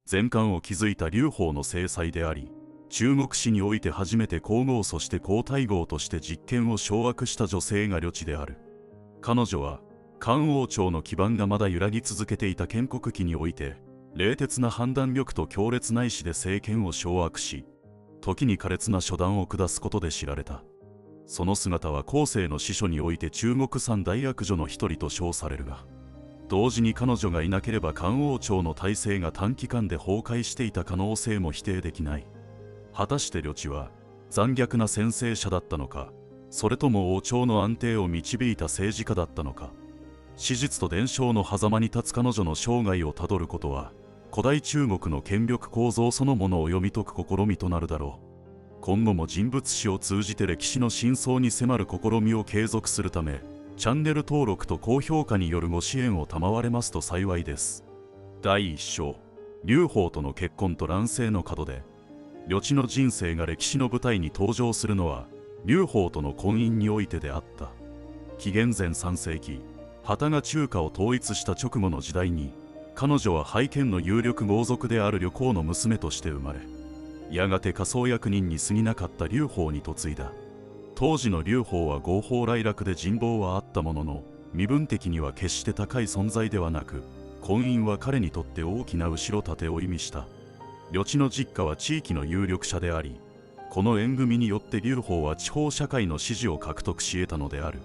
前漢を築いた劉邦の正妻であり、中国史において初めて皇后そして皇太后として実権を掌握した女性が呂雉である。彼女は漢王朝の基盤がまだ揺らぎ続けていた建国期において、冷徹な判断力と強烈な意志で政権を掌握し、時に苛烈な処断を下すことで知られた。その姿は後世の史書において中国三大悪女の一人と称されるが、同時に彼女がいなければ漢王朝の体制が短期間で崩壊していた可能性も否定できない。果たして呂雉は残虐な専制者だったのか、それとも王朝の安定を導いた政治家だったのか。史実と伝承の狭間に立つ彼女の生涯をたどることは、古代中国の権力構造そのものを読み解く試みとなるだろう。今後も人物史を通じて歴史の真相に迫る試みを継続するため、チャンネル登録と高評価によるご支援を賜れますと幸いです。第1章、劉邦との結婚と乱世の門出。呂雉の人生が歴史の舞台に登場するのは、劉邦との婚姻においてであった。紀元前3世紀、旗が中華を統一した直後の時代に、彼女は拝見の有力豪族である呂公の娘として生まれ、やがて仮想役人に過ぎなかった劉邦に嫁いだ。当時の劉邦は豪放来楽で人望はあったものの、身分的には決して高い存在ではなく、婚姻は彼にとって大きな後ろ盾を意味した。呂雉の実家は地域の有力者であり、この縁組によって劉邦は地方社会の支持を獲得し得たのである。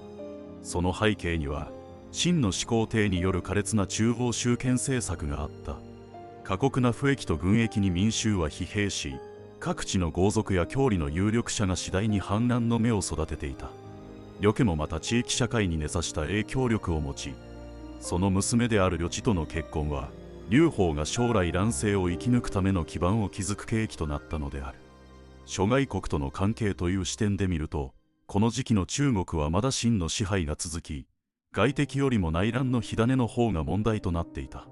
その背景には、秦の始皇帝による苛烈な中央集権政策があった。過酷な賦役と軍役に民衆は疲弊し、各地の豪族や郷里の有力者が次第に反乱の芽を育てていた。呂家もまた地域社会に根ざした影響力を持ち、その娘である呂雉との結婚は、劉邦が将来乱世を生き抜くための基盤を築く契機となったのである。諸外国との関係という視点で見ると、この時期の中国はまだ秦の支配が続き、外敵よりも内乱の火種の方が問題となっていた。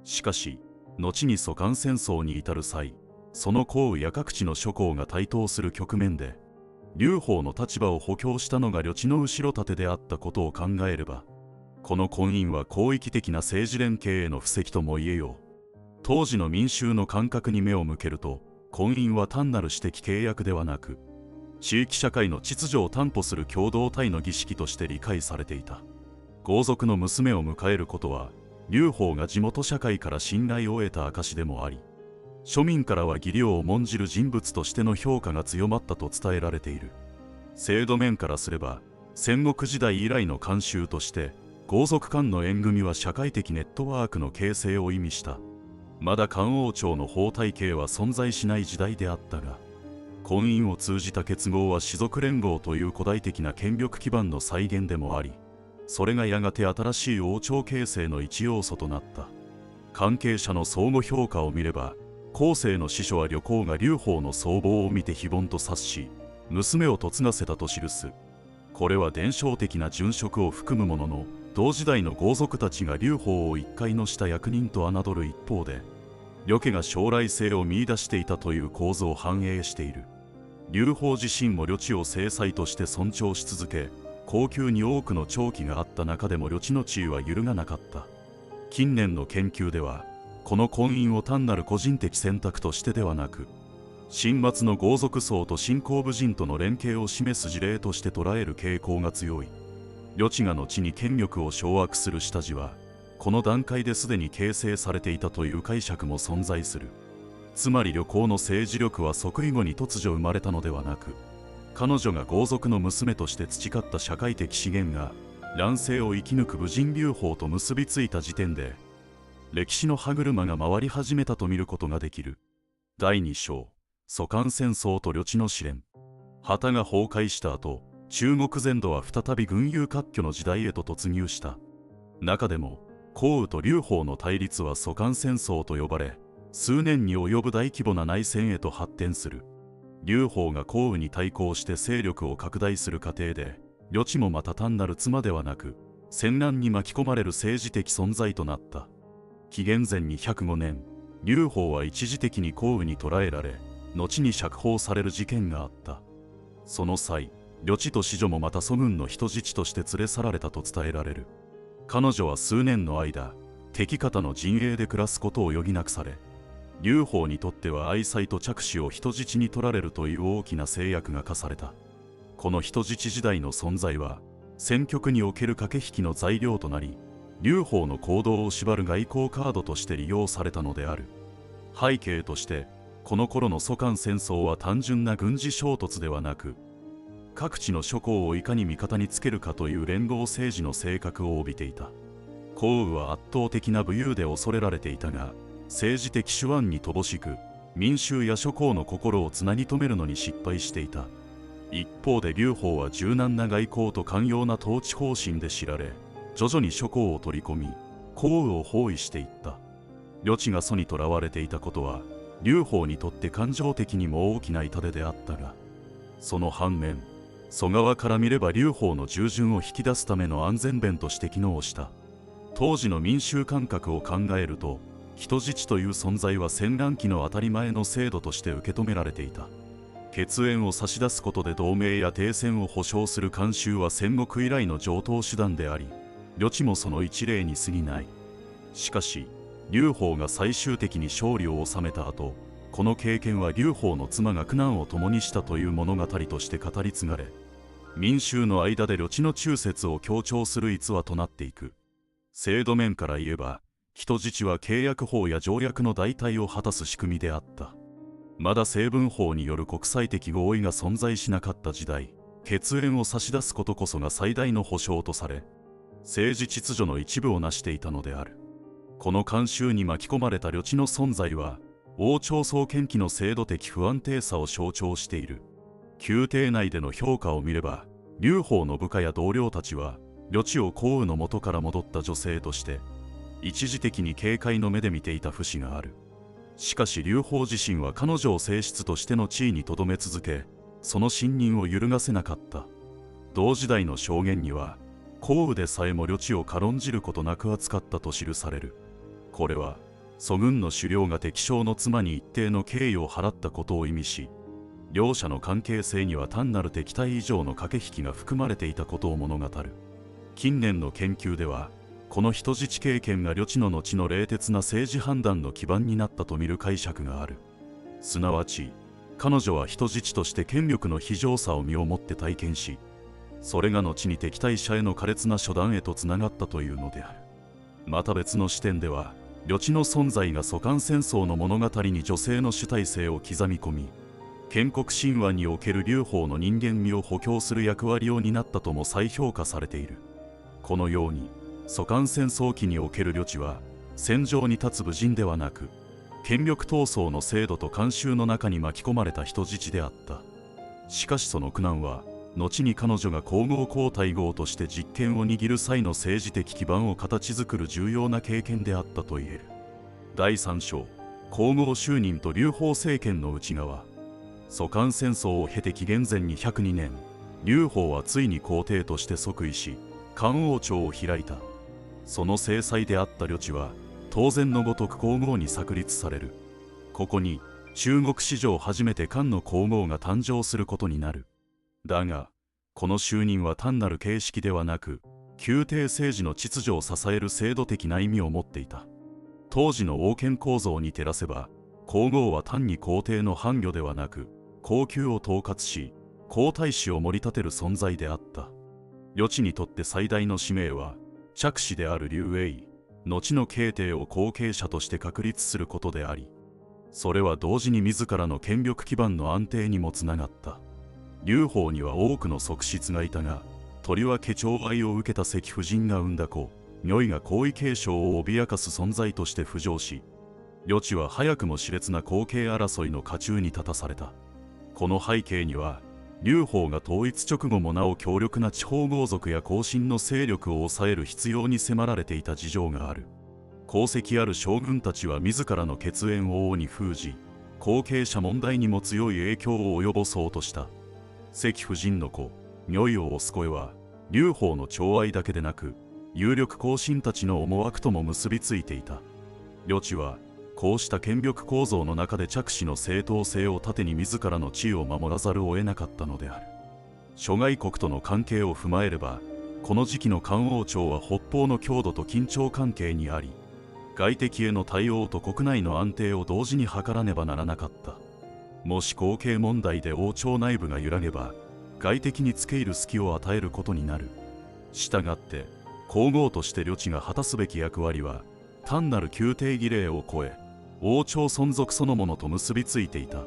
しかし、後に蘇韓戦争に至る際、その項羽や各地の諸侯が台頭する局面で、劉邦の立場を補強したのが呂雉の後ろ盾であったことを考えれば、この婚姻は広域的な政治連携への布石とも言えよう。当時の民衆の感覚に目を向けると、婚姻は単なる私的契約ではなく、地域社会の秩序を担保する共同体の儀式として理解されていた。豪族の娘を迎えることは、劉邦が地元社会から信頼を得た証でもあり、庶民からは義理を重んじる人物としての評価が強まったと伝えられている。制度面からすれば、戦国時代以来の慣習として、豪族間の縁組は社会的ネットワークの形成を意味した。まだ漢王朝の法体系は存在しない時代であったが、婚姻を通じた結合は氏族連合という古代的な権力基盤の再現でもあり、それがやがて新しい王朝形成の一要素となった。関係者の相互評価を見れば、後世の司書は呂公が劉邦の相貌を見て非凡と察し、娘を嫁がせたと記す。これは伝承的な殉職を含むものの、同時代の豪族たちが劉邦を一介のした役人と侮る一方で、呂家が将来性を見出していたという構図を反映している。劉邦自身も呂雉を正妻として尊重し続け、後宮に多くの長妃があった中でも呂雉の地位は揺るがなかった。近年の研究では、この婚姻を単なる個人的選択としてではなく、秦末の豪族層と新興武人との連携を示す事例として捉える傾向が強い。呂雉が後に権力を掌握する下地は、この段階ですでに形成されていたという解釈も存在する。つまり呂公の政治力は即位後に突如生まれたのではなく、彼女が豪族の娘として培った社会的資源が乱世を生き抜く武人劉邦と結びついた時点で、歴史の歯車が回り始めたと見ることができる。第2章、蘇韓戦争と呂雉の試練。旗が崩壊した後、中国全土は再び群雄割拠の時代へと突入した。中でも、項羽と劉邦の対立は蘇韓戦争と呼ばれ、数年に及ぶ大規模な内戦へと発展する。劉邦が項羽に対抗して勢力を拡大する過程で、呂雉もまた単なる妻ではなく、戦乱に巻き込まれる政治的存在となった。紀元前205年、劉邦は一時的に項羽に捕らえられ、後に釈放される事件があった。その際、呂雉と子女もまた蘇軍の人質として連れ去られたと伝えられる。彼女は数年の間、敵方の陣営で暮らすことを余儀なくされ、劉邦にとっては愛妻と嫡子を人質に取られるという大きな制約が課された。この人質時代の存在は戦局における駆け引きの材料となり、劉邦の行動を縛る外交カードとして利用されたのである。背景として、この頃の蘇韓戦争は単純な軍事衝突ではなく、各地の諸侯をいかに味方につけるかという連合政治の性格を帯びていた。項羽は圧倒的な武勇で恐れられていたが、政治的手腕に乏しく、民衆や諸侯の心をつなぎ止めるのに失敗していた。一方で劉邦は柔軟な外交と寛容な統治方針で知られ、徐々に諸侯を取り込み、項羽を包囲していった。呂地が蘇に囚われていたことは、劉邦にとって感情的にも大きな痛手であったが、その反面、蘇側から見れば劉邦の従順を引き出すための安全弁として機能した。当時の民衆感覚を考えると、人質という存在は戦乱期の当たり前の制度として受け止められていた。血縁を差し出すことで同盟や停戦を保障する慣習は戦国以来の常套手段であり、呂地もその一例に過ぎない。しかし、劉邦が最終的に勝利を収めた後、この経験は劉邦の妻が苦難を共にしたという物語として語り継がれ、民衆の間で呂地の忠節を強調する逸話となっていく。制度面から言えば、人質は契約法や条約の代替を果たす仕組みであった。まだ成文法による国際的合意が存在しなかった時代、血縁を差し出すことこそが最大の保障とされ、政治秩序の一部を成していたのである。この慣習に巻き込まれた呂地の存在は、王朝創建期の制度的不安定さを象徴している。宮廷内での評価を見れば、劉邦の部下や同僚たちは、呂地を項羽の元から戻った女性として、一時的に警戒の目で見ていた節がある。しかし劉邦自身は彼女を正室としての地位に留め続け、その信任を揺るがせなかった。同時代の証言には、項羽でさえも呂地を軽んじることなく扱ったと記される。これは、蘇軍の首領が敵将の妻に一定の敬意を払ったことを意味し、両者の関係性には単なる敵対以上の駆け引きが含まれていたことを物語る。近年の研究では、この人質経験が呂地の後の冷徹な政治判断の基盤になったと見る解釈がある。すなわち、彼女は人質として権力の非常さを身をもって体験し、それが後に敵対者への苛烈な処断へとつながったというのである。また別の視点では、呂地の存在が蘇韓戦争の物語に女性の主体性を刻み込み、建国神話における劉邦の人間味を補強する役割を担ったとも再評価されている。このように、蘇韓戦争期における呂地は、戦場に立つ武人ではなく、権力闘争の制度と慣習の中に巻き込まれた人質であった。しかしその苦難は、後に彼女が皇后皇太后として実権を握る際の政治的基盤を形作る重要な経験であったと言える。第3章、皇后就任と劉邦政権の内側。蘇韓戦争を経て紀元前202年、劉邦はついに皇帝として即位し、漢王朝を開いた。その正妻であった呂地は、当然のごとく皇后にxác立される。ここに、中国史上初めて漢の皇后が誕生することになる。だが、この就任は単なる形式ではなく、宮廷政治の秩序を支える制度的な意味を持っていた。当時の王権構造に照らせば、皇后は単に皇帝の伴侶ではなく、皇宮を統括し、皇太子を盛り立てる存在であった。呂地にとって最大の使命は、嫡子である劉永、後の慶帝を後継者として確立することであり、それは同時に自らの権力基盤の安定にもつながった。劉邦には多くの側室がいたが、とりわけ寵愛を受けた戚夫人が産んだ子、如意が皇位継承を脅かす存在として浮上し、呂地は早くも熾烈な後継争いの渦中に立たされた。この背景には、劉邦が統一直後もなお強力な地方豪族や後進の勢力を抑える必要に迫られていた事情がある。功績ある将軍たちは自らの血縁を王に封じ、後継者問題にも強い影響を及ぼそうとした。戚夫人の子、如意を推す声は、劉邦の寵愛だけでなく、有力後進たちの思惑とも結びついていた。呂地は、こうした権力構造の中で嫡子の正当性を盾に自らの地位を守らざるを得なかったのである。諸外国との関係を踏まえれば、この時期の漢王朝は北方の強度と緊張関係にあり、外敵への対応と国内の安定を同時に図らねばならなかった。もし後継問題で王朝内部が揺らげば、外敵に付け入る隙を与えることになる。したがって皇后として呂地が果たすべき役割は、単なる宮廷儀礼を超え、王朝存続そのものと結びついていた。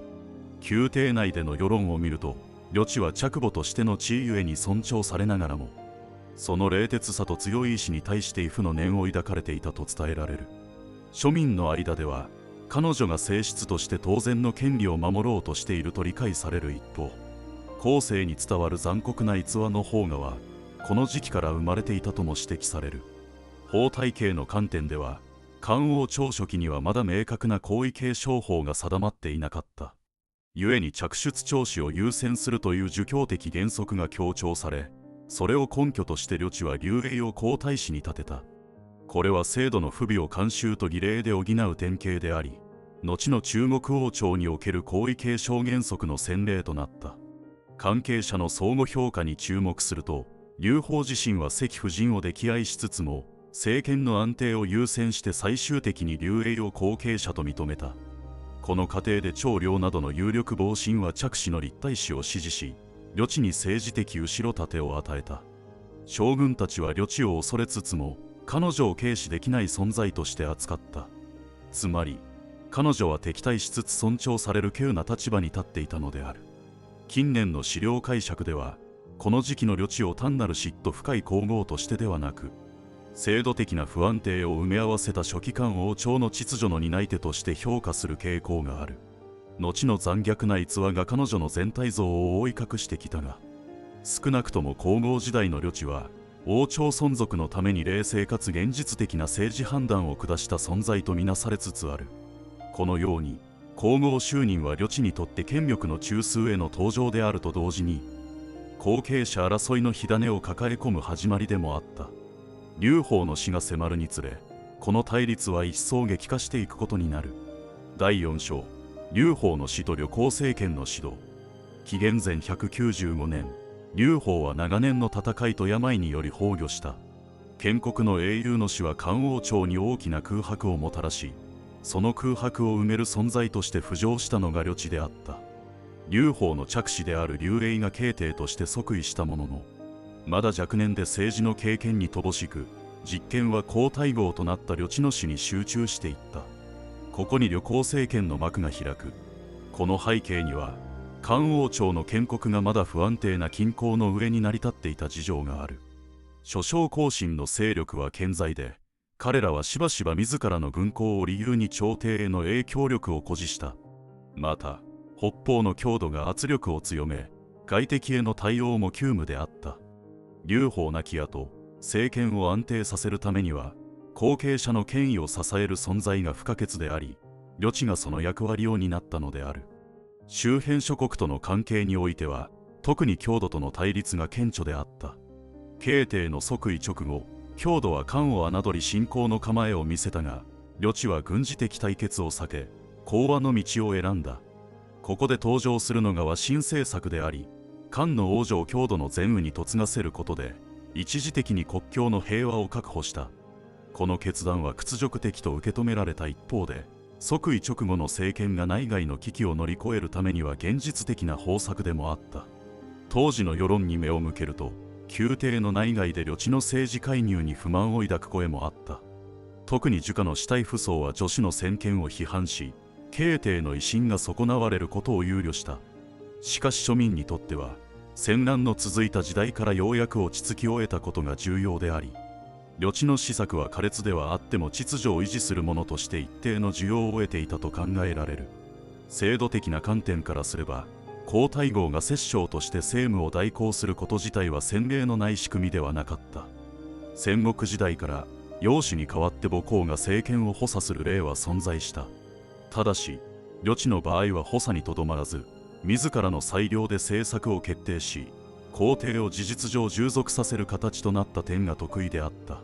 宮廷内での世論を見ると、呂地は嫡母としての地位ゆえに尊重されながらも、その冷徹さと強い意志に対して畏怖の念を抱かれていたと伝えられる。庶民の間では、彼女が正室として当然の権利を守ろうとしていると理解される一方、後世に伝わる残酷な逸話の邦画は、この時期から生まれていたとも指摘される。法体系の観点では、漢王朝初期にはまだ明確な皇位継承法が定まっていなかった。故に嫡出長子を優先するという儒教的原則が強調され、それを根拠として呂地は劉永を皇太子に立てた。これは制度の不備を慣習と儀礼で補う典型であり、後の中国王朝における皇位継承原則の先例となった。関係者の相互評価に注目すると、劉邦自身は関夫人を溺愛しつつも、政権の安定を優先して最終的に劉永を後継者と認めた。この過程で長梁などの有力謀臣は嫡子の立太子を支持し、呂地に政治的後ろ盾を与えた。将軍たちは呂地を恐れつつも、彼女を軽視できない存在として扱った。つまり、彼女は敵対しつつ尊重される稀有な立場に立っていたのである。近年の史料解釈では、この時期の呂地を単なる嫉妬深い皇后としてではなく、制度的な不安定を埋め合わせた初期漢王朝の秩序の担い手として評価する傾向がある。後の残虐な逸話が彼女の全体像を覆い隠してきたが、少なくとも皇后時代の呂地は、王朝存続のために冷静かつ現実的な政治判断を下した存在とみなされつつある。このように、皇后就任は呂地にとって権力の中枢への登場であると同時に、後継者争いの火種を抱え込む始まりでもあった。劉邦の死が迫るにつれ、この対立は一層激化していくことになる。第4章、劉邦の死と呂公政権の始動。紀元前195年、劉邦は長年の戦いと病により崩御した。建国の英雄の死は漢王朝に大きな空白をもたらし、その空白を埋める存在として浮上したのが呂地であった。劉邦の嫡子である劉永が慶帝として即位したものの、まだ若年で政治の経験に乏しく、実権は皇太后となった呂地の死に集中していった。ここに呂公政権の幕が開く。この背景には、漢王朝の建国がまだ不安定な均衡の上に成り立っていた事情がある。諸将後進の勢力は健在で、彼らはしばしば自らの軍功を理由に朝廷への影響力を誇示した。また、北方の強度が圧力を強め、外敵への対応も急務であった。劉邦亡き後、政権を安定させるためには、後継者の権威を支える存在が不可欠であり、呂地がその役割を担ったのである。周辺諸国との関係においては、特に匈奴との対立が顕著であった。慶帝の即位直後、匈奴は漢を侮り侵攻の構えを見せたが、呂地は軍事的対決を避け、講和の道を選んだ。ここで登場するのが和親政策であり、漢の王女を匈奴の前右に嫁がせることで、一時的に国境の平和を確保した。この決断は屈辱的と受け止められた一方で、即位直後の政権が内外の危機を乗り越えるためには現実的な方策でもあった。当時の世論に目を向けると、宮廷の内外で呂地の政治介入に不満を抱く声もあった。特に儒家の士大夫層は女子の専権を批判し、慶帝の威信が損なわれることを憂慮した。しかし庶民にとっては、戦乱の続いた時代からようやく落ち着きを得たことが重要であり、呂地の施策は苛烈ではあっても秩序を維持するものとして一定の需要を得ていたと考えられる。制度的な観点からすれば、皇太后が摂政として政務を代行すること自体は先例のない仕組みではなかった。戦国時代から養子に代わって母皇が政権を補佐する例は存在した。ただし、呂地の場合は補佐にとどまらず、自らの裁量で政策を決定し、皇帝を事実上従属させる形となった点が得意であった。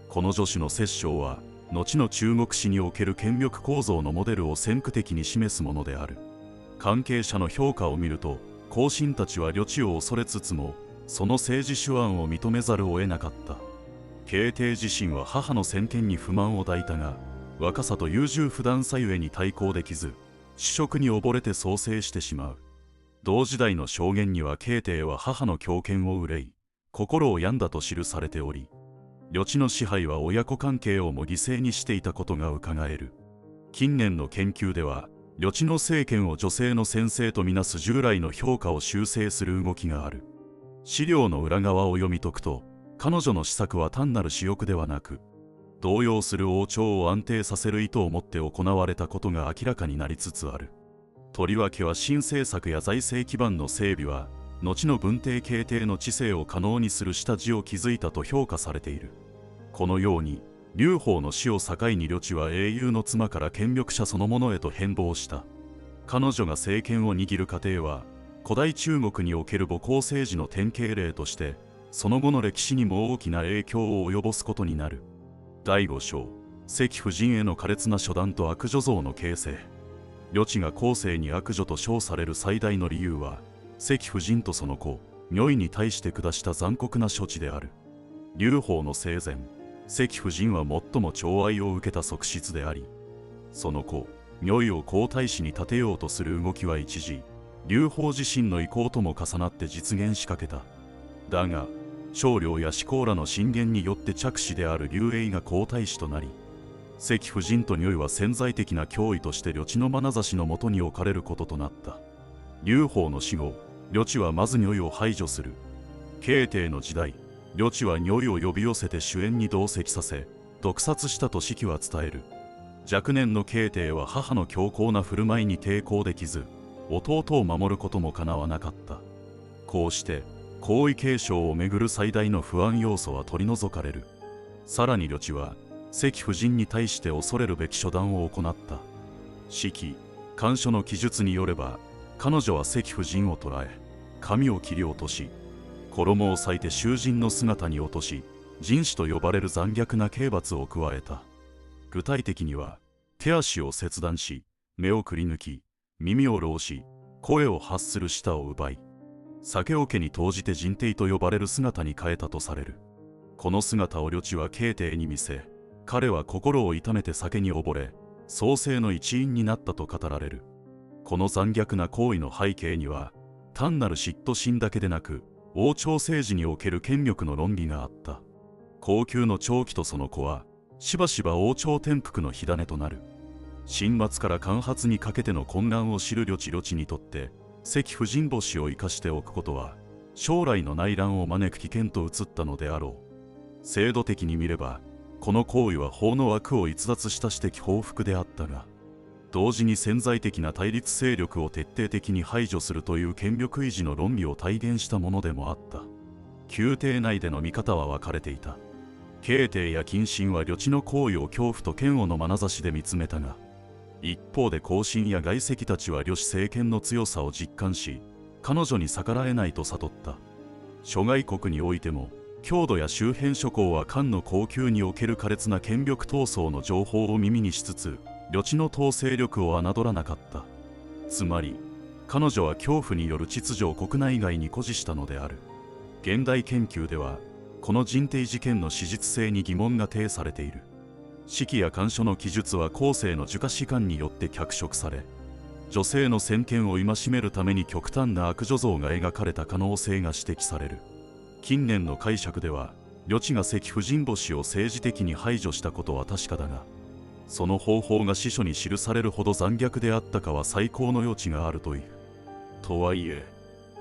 この女子の摂政は、後の中国史における権力構造のモデルを先駆的に示すものである。関係者の評価を見ると、後進たちは呂地を恐れつつも、その政治手腕を認めざるを得なかった。慶帝自身は母の専権に不満を抱いたが、若さと優柔不断さゆえに対抗できず、主食に溺れて創生してしまう。同時代の証言には慶帝は母の強権を憂い、心を病んだと記されており、呂地の支配は親子関係をも犠牲にしていたことがうかがえる。近年の研究では、呂地の政権を女性の専制とみなす従来の評価を修正する動きがある。資料の裏側を読み解くと、彼女の施策は単なる私欲ではなく、動揺する王朝を安定させる意図を持って行われたことが明らかになりつつある。とりわけは新政策や財政基盤の整備は、後の文帝慶帝の治世を可能にする下地を築いたと評価されている。このように、劉邦の死を境に呂地は英雄の妻から権力者そのものへと変貌した。彼女が政権を握る過程は、古代中国における母公政治の典型例として、その後の歴史にも大きな影響を及ぼすことになる。第5章、関夫人への苛烈な処断と悪女像の形成。呂地が後世に悪女と称される最大の理由は、関夫人とその子、如意に対して下した残酷な処置である。劉邦の生前、関夫人は最も寵愛を受けた側室であり、その子、如意を皇太子に立てようとする動きは一時、劉邦自身の意向とも重なって実現しかけた。だが、長領や志向らの進言によって嫡子である劉永が皇太子となり、関夫人と如意は潜在的な脅威として呂地の眼差しのもとに置かれることとなった。劉邦の死後、呂地はまず如意を排除する。慶帝の時代、呂地は如意を呼び寄せて主演に同席させ、毒殺したと史記は伝える。若年の慶帝は母の強硬な振る舞いに抵抗できず、弟を守ることもかなわなかった。こうして、皇位継承をめぐる最大の不安要素は取り除かれる。さらに呂地は、関夫人に対して恐れるべき処断を行った。史記、漢書の記述によれば、彼女は関夫人を捕らえ、髪を切り落とし、衣を裂いて囚人の姿に落とし、人死と呼ばれる残虐な刑罰を加えた。具体的には、手足を切断し、目をくり抜き、耳を弄し、声を発する舌を奪い、酒桶に投じて人帝と呼ばれる姿に変えたとされる。この姿を呂地は慶帝に見せ、彼は心を痛めて酒に溺れ、創世の一因になったと語られる。この残虐な行為の背景には、単なる嫉妬心だけでなく、王朝政治における権力の論理があった。後宮の長期とその子は、しばしば王朝転覆の火種となる。神末から干発にかけての混乱を知る呂地にとって、関夫人星を生かしておくことは、将来の内乱を招く危険と映ったのであろう。制度的に見れば、この行為は法の枠を逸脱した私的報復であったが、同時に潜在的な対立勢力を徹底的に排除するという権力維持の論理を体現したものでもあった。宮廷内での見方は分かれていた。慶帝や近臣は呂地の行為を恐怖と嫌悪の眼差しで見つめたが、一方で後進や外戚たちは呂氏政権の強さを実感し、彼女に逆らえないと悟った。諸外国においても、郷土や周辺諸侯は漢の後宮における苛烈な権力闘争の情報を耳にしつつ、呂地の統制力を侮らなかった。つまり、彼女は恐怖による秩序を国内外に誇示したのである。現代研究では、この人帝事件の史実性に疑問が呈されている。史記や漢書の記述は後世の儒家史観によって脚色され、女性の先見を戒めるために極端な悪女像が描かれた可能性が指摘される。近年の解釈では、呂地が関夫人星を政治的に排除したことは確かだが、その方法が史書に記されるほど残虐であったかは最高の余地があるという。とはいえ、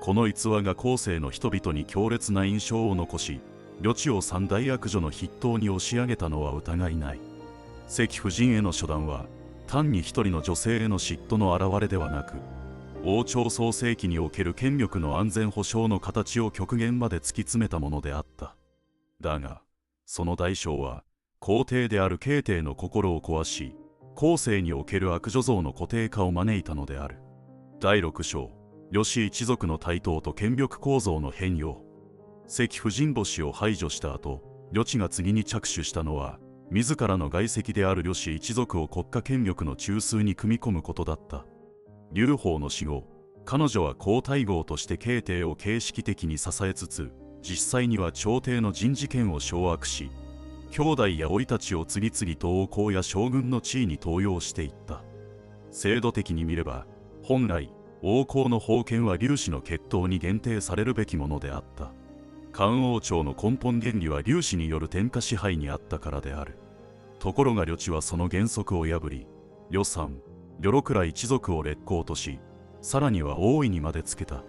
この逸話が後世の人々に強烈な印象を残し、呂地を三大悪女の筆頭に押し上げたのは疑いない。関夫人への処断は、単に一人の女性への嫉妬の表れではなく、王朝創世期における権力の安全保障の形を極限まで突き詰めたものであった。だが、その代償は、皇帝である慶帝の心を壊し、後世における悪女像の固定化を招いたのである。第6章、呂氏一族の台頭と権力構造の変容。関夫人星を排除した後、呂地が次に着手したのは、自らの外戚である呂氏一族を国家権力の中枢に組み込むことだった。劉邦の死後、彼女は皇太后として慶帝を形式的に支えつつ、実際には朝廷の人事権を掌握し、兄弟や甥たちを次々と王公や将軍の地位に登用していった。制度的に見れば本来王公の封建は粒子の血統に限定されるべきものであった。漢王朝の根本原理は粒子による天下支配にあったからである。ところが呂地はその原則を破り、呂山、呂禄ら一族を劣行とし、さらには王位にまでつけた。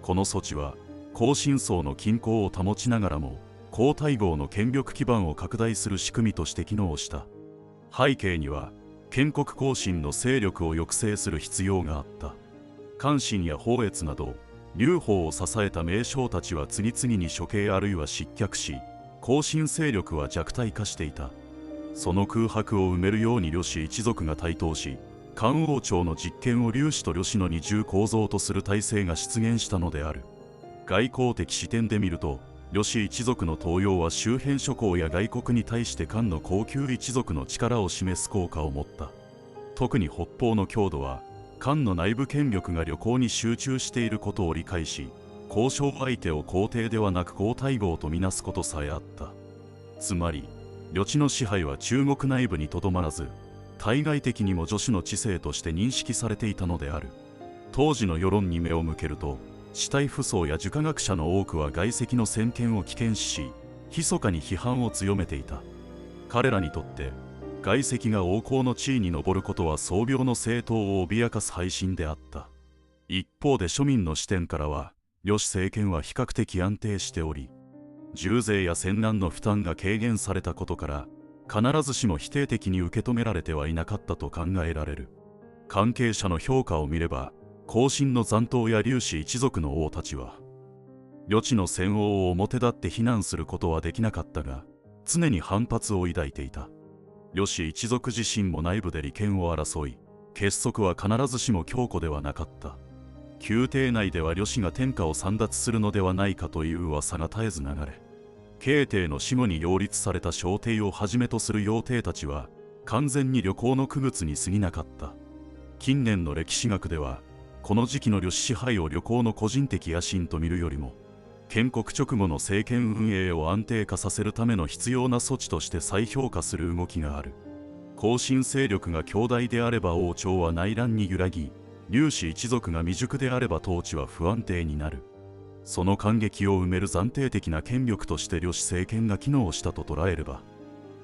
この措置は後進層の均衡を保ちながらも皇太后の権力基盤を拡大する仕組みとして機能した。背景には建国後進の勢力を抑制する必要があった。関心や宝越など劉邦を支えた名将たちは次々に処刑あるいは失脚し、後進勢力は弱体化していた。その空白を埋めるように呂氏一族が台頭し、漢王朝の実権を劉氏と呂氏の二重構造とする体制が出現したのである。外交的視点で見ると、呂氏一族の登用は周辺諸侯や外国に対して漢の高級一族の力を示す効果を持った。特に北方の匈奴は漢の内部権力が呂公に集中していることを理解し、交渉相手を皇帝ではなく皇太后とみなすことさえあった。つまり呂地の支配は中国内部にとどまらず、対外的にも女子の治世として認識されていたのである。当時の世論に目を向けると、士大夫層や儒家学者の多くは外戚の専権を危険視し、密かに批判を強めていた。彼らにとって外戚が王公の地位に上ることは宗廟の正統を脅かす背信であった。一方で庶民の視点からは、呂氏政権は比較的安定しており、重税や戦乱の負担が軽減されたことから、必ずしも否定的に受け止められてはいなかったと考えられる。関係者の評価を見れば、後進の残党や劉氏一族の王たちは、呂地の専横を表立って非難することはできなかったが、常に反発を抱いていた。呂氏一族自身も内部で利権を争い、結束は必ずしも強固ではなかった。宮廷内では呂氏が天下を簒奪するのではないかという噂が絶えず流れ、慶帝の死後に擁立された小帝をはじめとする幼帝たちは、完全に呂公の傀儡に過ぎなかった。近年の歴史学では、この時期の呂氏支配を呂公の個人的野心と見るよりも、建国直後の政権運営を安定化させるための必要な措置として再評価する動きがある。後進勢力が強大であれば王朝は内乱に揺らぎ、劉氏一族が未熟であれば統治は不安定になる。その間隙を埋める暫定的な権力として呂氏政権が機能したと捉えれば、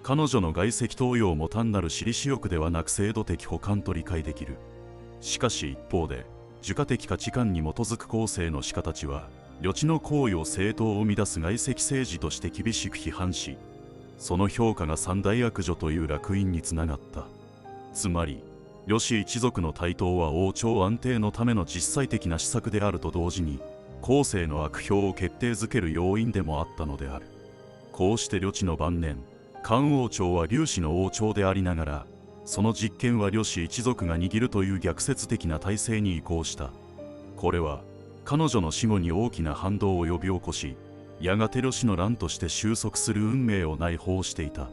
彼女の外戚登用も単なる私利私欲ではなく制度的補完と理解できる。しかし一方で、儒家的価値観に基づく後世の士家たちは、呂地の行為を正当を乱す外戚政治として厳しく批判し、その評価が三大悪女という烙印につながった。つまり、呂氏一族の台頭は王朝安定のための実際的な施策であると同時に、後世の悪評を決定づける要因でもあったのである。こうして呂地の晩年、漢王朝は劉氏の王朝でありながら、その実権は呂氏一族が握るという逆説的な体制に移行した。これは彼女の死後に大きな反動を呼び起こし、やがて呂氏の乱として収束する運命を内包していた。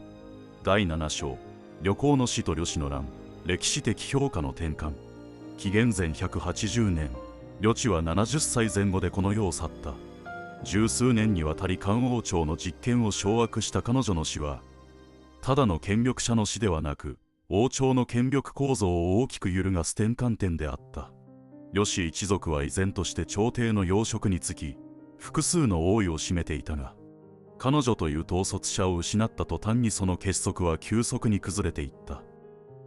第7章、呂公の死と呂氏の乱、歴史的評価の転換。紀元前180年、呂地は70歳前後でこの世を去った。十数年にわたり漢王朝の実権を掌握した彼女の死は、ただの権力者の死ではなく、王朝の権力構造を大きく揺るがす転換点であった。呂氏一族は依然として朝廷の要職につき、複数の王位を占めていたが、彼女という統率者を失った途端にその結束は急速に崩れていった。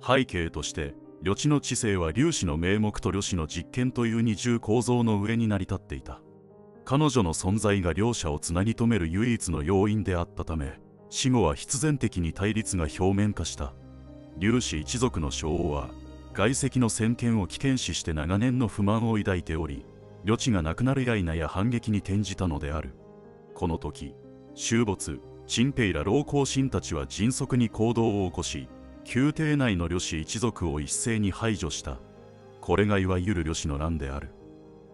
背景として、呂地の治世は劉氏の名目と呂氏の実権という二重構造の上に成り立っていた。彼女の存在が両者をつなぎ止める唯一の要因であったため、死後は必然的に対立が表面化した。劉氏一族の将王は、外戚の専権を危険視して長年の不満を抱いており、呂地が亡くなるや否や反撃に転じたのである。この時、周没、陳平ら老後臣たちは迅速に行動を起こし、宮廷内の呂氏一族を一斉に排除した。これがいわゆる呂氏の乱である。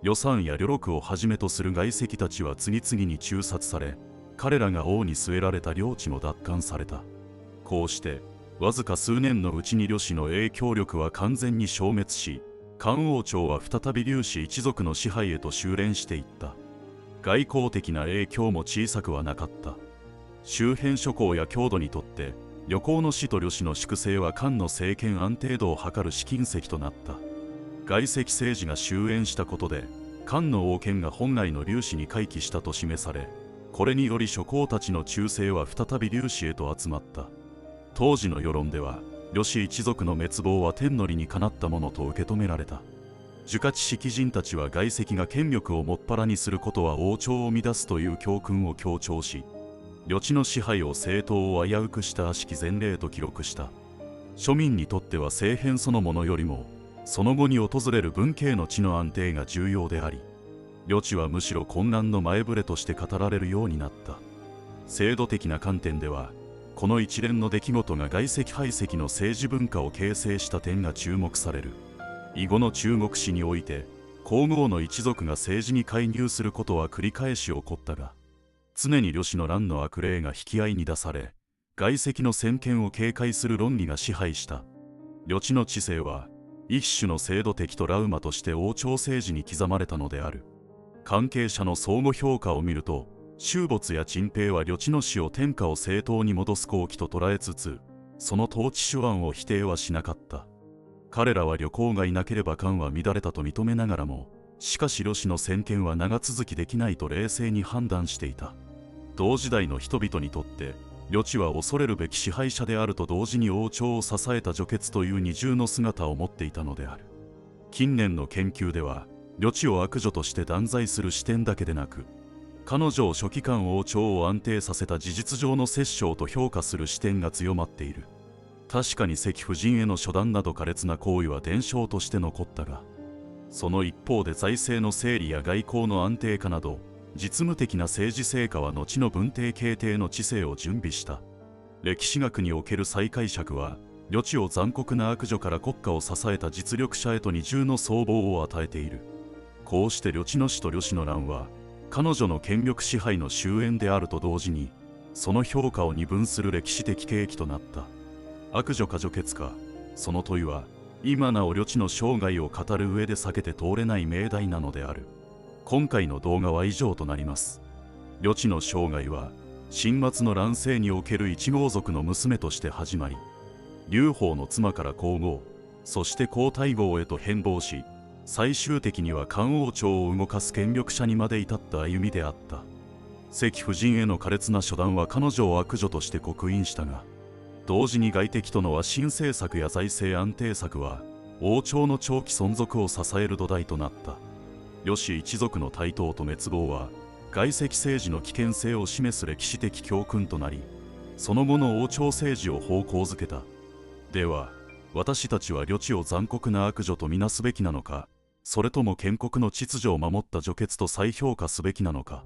呂山や呂禄をはじめとする外戚たちは次々に誅殺され、彼らが王に据えられた領地も奪還された。こうして、わずか数年のうちに呂氏の影響力は完全に消滅し、漢王朝は再び劉氏一族の支配へと収斂していった。外交的な影響も小さくはなかった。周辺諸侯や郷土にとって旅行の死と呂氏の粛清は漢の政権安定度を図る試金石となった。外戚政治が終焉したことで漢の王権が本来の呂氏に回帰したと示され、これにより諸侯たちの忠誠は再び呂氏へと集まった。当時の世論では呂氏一族の滅亡は天の理にかなったものと受け止められた。儒家知識人たちは外戚が権力をもっぱらにすることは王朝を乱すという教訓を強調し、呂地の支配を政党を危うくした悪しき前例と記録した。庶民にとっては政変そのものよりもその後に訪れる文系の地の安定が重要であり、呂地はむしろ混乱の前触れとして語られるようになった。制度的な観点ではこの一連の出来事が外戚排斥の政治文化を形成した点が注目される。以後の中国史において皇后の一族が政治に介入することは繰り返し起こったが、常に呂氏の乱の悪例が引き合いに出され、外戚の先見を警戒する論理が支配した。呂地の治世は一種の制度的トラウマとして王朝政治に刻まれたのである。関係者の相互評価を見ると、周勃や陳平は呂地の死を天下を正当に戻す好機と捉えつつ、その統治手腕を否定はしなかった。彼らは呂公がいなければ漢は乱れたと認めながらも、しかし呂氏の先見は長続きできないと冷静に判断していた。同時代の人々にとって呂地は恐れるべき支配者であると同時に王朝を支えた女傑という二重の姿を持っていたのである。近年の研究では呂地を悪女として断罪する視点だけでなく、彼女を書記官王朝を安定させた事実上の摂政と評価する視点が強まっている。確かに関夫人への処断など苛烈な行為は伝承として残ったが、その一方で財政の整理や外交の安定化など実務的な政治成果は後の文帝慶帝の治世を準備した。歴史学における再解釈は呂地を残酷な悪女から国家を支えた実力者へと二重の相棒を与えている。こうして呂地の死と呂氏の乱は彼女の権力支配の終焉であると同時に、その評価を二分する歴史的契機となった。悪女か女傑か、その問いは今なお呂地の生涯を語る上で避けて通れない命題なのである。今回の動画は以上となります。呂地の生涯は秦末の乱世における一豪族の娘として始まり、劉邦の妻から皇后、そして皇太后へと変貌し、最終的には漢王朝を動かす権力者にまで至った歩みであった。関夫人への苛烈な処断は彼女を悪女として刻印したが、同時に外敵との和親政策や財政安定策は王朝の長期存続を支える土台となった。呂氏一族の台頭と滅亡は外戚政治の危険性を示す歴史的教訓となり、その後の王朝政治を方向づけた。では私たちは呂地を残酷な悪女とみなすべきなのか、それとも建国の秩序を守った女傑と再評価すべきなのか。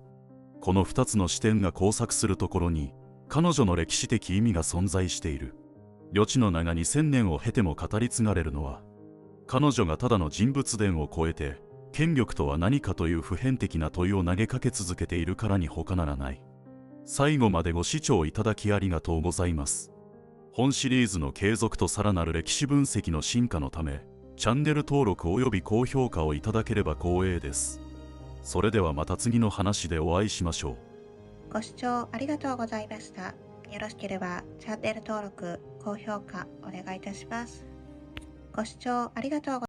この2つの視点が交錯するところに彼女の歴史的意味が存在している。呂地の名が2000年を経ても語り継がれるのは、彼女がただの人物伝を超えて権力とは何かという普遍的な問いを投げかけ続けているからに他ならない。最後までご視聴いただきありがとうございます。本シリーズの継続とさらなる歴史分析の進化のため、チャンネル登録および高評価をいただければ光栄です。それではまた次の話でお会いしましょう。ご視聴ありがとうございました。よろしければチャンネル登録、高評価お願いいたします。ご視聴ありがとうございました。